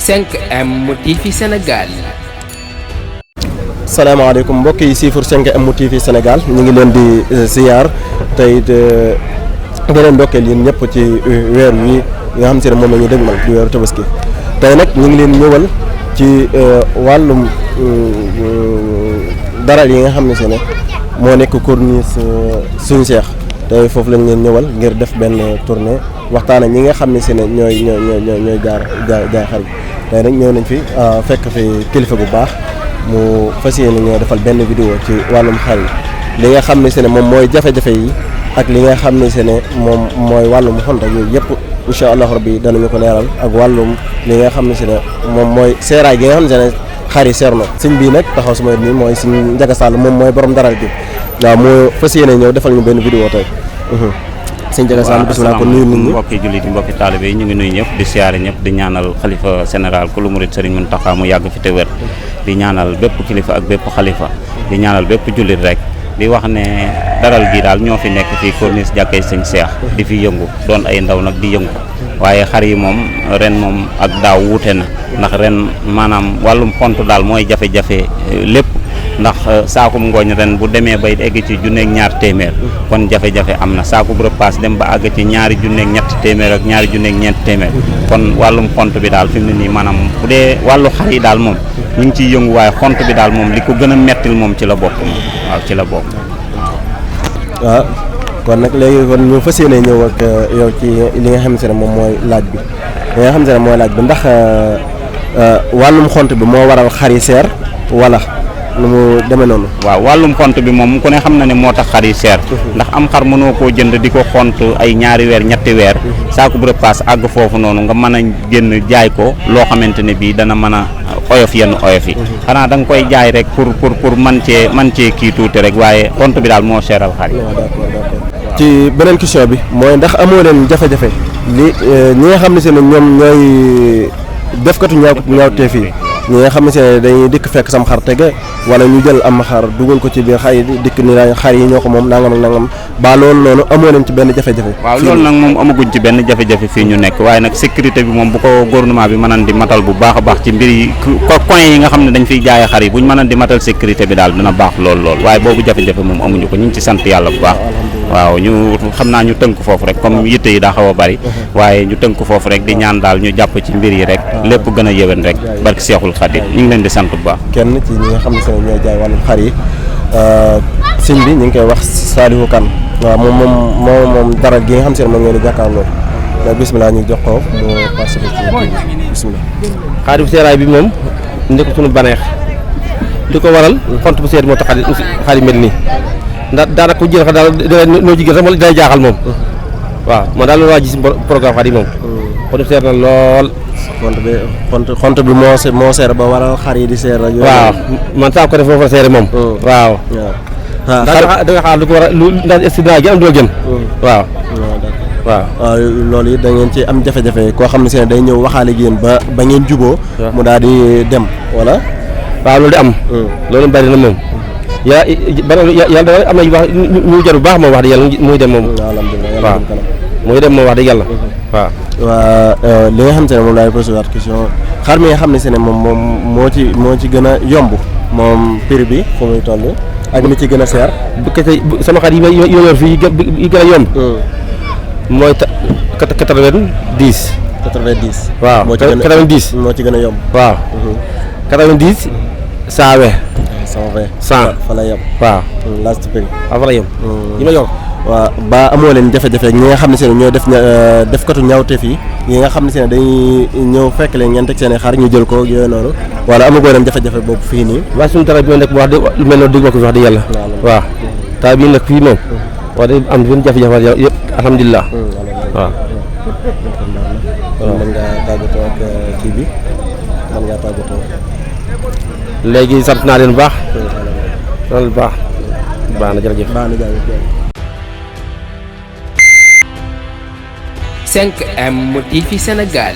5M TV Sénégal. salaamaaleykum mbokk yi siifur 5M TV Sénégal ñu ngi leen di ziar tey di leen ndokkeel yéen ñëpp ci weer wi nga xam si ne moom la ñu dégmal di weeru tabaski tey nag ñu ngi leen ñëwal ci wàllum daral yi nga xam ne si ne moo nekk corniche Suñu Seex tey foofu lañ leen ñëwal ngir def benn tournée waxtaan ak ñi nga xam ne si ne ñooy jaay xar bi tey nag ñëw nañ fi fekk fi kilifa bu baax mu fas yéene ñoo defal benn vidéo ci wàllum xar yi li nga xam ne si ne moom mooy jafe-jafe yi ak li nga xam ne si ne moom mooy wàllum xont ak yooyu yëpp incha allah rabbi danañu ko leeral ak wàllum li nga xam ne si ne moom mooy seeraay gi nga xam ne si ne xar yi seer na sëñ bii nag taxaw sama nii mooy sëñ Njaga Sall moom mooy borom daral bi waaw mu fas yéene ñëw defal ñu benn vidéo tey sëñ Njaga Sall bisimilah ko nuyu nit ñi mbokki jullit yi mbokki taalibe yi ñu ngi nuyu ñëpp di siyaare ñëpp di ñaanal xalifa général ku lu murid Serigne Mountakha mu yàgg fi te wér di ñaanal bépp kilifa ak bépp xalifa di ñaanal bépp jullit rek di wax ne daral gi daal ñoo fi nekk fii corniche jàkkee sëñ Seex di fi yëngu doon ay ndaw nag di yëngu waaye xar yi moom ren moom ak daaw wuute na ndax ren maanaam wàllum xont daal mooy jafe-jafe lépp ndax saakum ngooñ ren bu demee bay egg ci junneeg ñaar téeméer kon jafe-jafe am na saakub repaas dem ba àgg ci ñaari junneeg ñetti téeméer ak ñaari junneeg ñeenti téeméer kon wàllum xont bi daal fi mu ne nii maanaam bu dee wàllu xar yi daal moom ñu ngi ciy yëngu waaye xont bi daal moom li ko gën a mettil moom ci la bokk moom waaw ci la bokk waaw kon nag léegi kon ñu fas yéene ñëw ak yow ci li nga xam ne moom mooy laaj bi li nga xam ne mooy laaj bi ndax wàllum xont bi moo waral xar yi seer wala nu mu demee noonu. waaw wàllum xont bi moom ku ne xam na ne moo tax xar yi seer ndax am xar mënoo koo jënd di ko xont ay ñaari weer ñetti weer saako bu repaas àgg foofu noonu nga mën a génn jaay ko loo xamante ne bii dana mën a oyof yenn oyof yi xanaa da nga koy jaay rek pour man cee kii tuuti rek waaye xont bi daal moo seeral xar yi. d'accord ci beneen question bi mooy ndax amoo leen jafe-jafe li ñi nga xam ne si ne ñoom ñooy defkatu ñaawteef yi ñi nga xam ne si ne dañuy dikk fekk sam xar tege wala ñu jël am xar dugal ko ci biir xar yi dikk ni la xar yi ñoo ko moom nangam ak nangam ba loolu noonu amoo leen ci benn jafe-jafe. waaw loolu nag moom amaguñ ci benn jafe-jafe fii ñu nekk waaye nag sécurité bi moom bu ko gouvernement bi mënan di matal bu baax a baax ci mbir yi coin yi nga xam ne dañ fiy jaayee xar yi buñ mënan di matal sécurité bi daal dina baax lool waaye boobu jafe-jafe moom amuñu ko ñu ngi ci sant yàlla bu baax waaw ñu xam naa ñu tënk foofu rek comme yitte yi daa xaw a bari waaye ñu tënk foofu rek di ñaan daal ñu jàpp ci mbir yi rek lépp gën a yëwén rek barki Seexul Xadim ñu ngi leen di sant bu baax. kenn ci ñi nga xam ne si ñooy jaay wàllum xar yi sëñ bi ñu ngi koy wax Saliou Kane waaw moom daral gi nga xam si ne moom ngeen di jàkkaarloo bisimilah ñu jox ko mu participer ci bisimilah. xar bu seeraay bi moom nekk suñu baneex li ko waral xont bu seer moo tax xar yi mel nii ndax daanaka ku jël xa daal noo jigéen sax day jaaxal moom waaw man daal loolu laa gis programme xar yi moom xont bu seer na lool xont bi moo seer ba waral xar yi di seer ak waaw man saa ko def foofu la seere moom waaw da nga xaar lu ko war a lu ndax accident gi am doo gën waaw loolu it da ngeen ci am jafe-jafe koo xam ne seen day ñëw waxaale ak yéen ba ngeen juboo mu daal di dem wala waaw loolu di am loolu bari na moom yàlla da am na yu wax ñu jar bu baax moom wax di yàlla muy dem moom waaw muy dem moom wax dëgg yàlla waaw li nga xam ne moom laay posé waat question xar mi nga xam ne si ne moom moo ci gën a yomb moom prix bi fu muy toll ak mi ci gën a seer bu kese sama xar yi ma yor fii yi gën a yomb mooy 90 waaw moo ci gën a 90 moo ci gën a yomb waaw 90 120 100 fa la yem waaw last prix fa la yem yi ma yor waaw ba amoo leen jafe-jafe ñi nga xam ne seen ñooy def katu ñaawteef yi ñi nga xam ne seen dañuy ñëw fekk leen ngeen teg seen i xar ñu jël ko yooyu noonu wala amagoo leen jafe-jafe boobu fii nii waaye suñu dara bi ma nekk wax dëgg lu mel noonu dégg ma ko fi wax dëgg yàlla waaw taw bii nag fii moom wax dëgg am benn jafe-jafe yëpp alhamdulilah waaw mën ngaa tàggatoo ak kii bi mën ngaa tàggatoo léegi sant naa leen bu baax loolu baax na jërëjëf 5M TV Sénégal.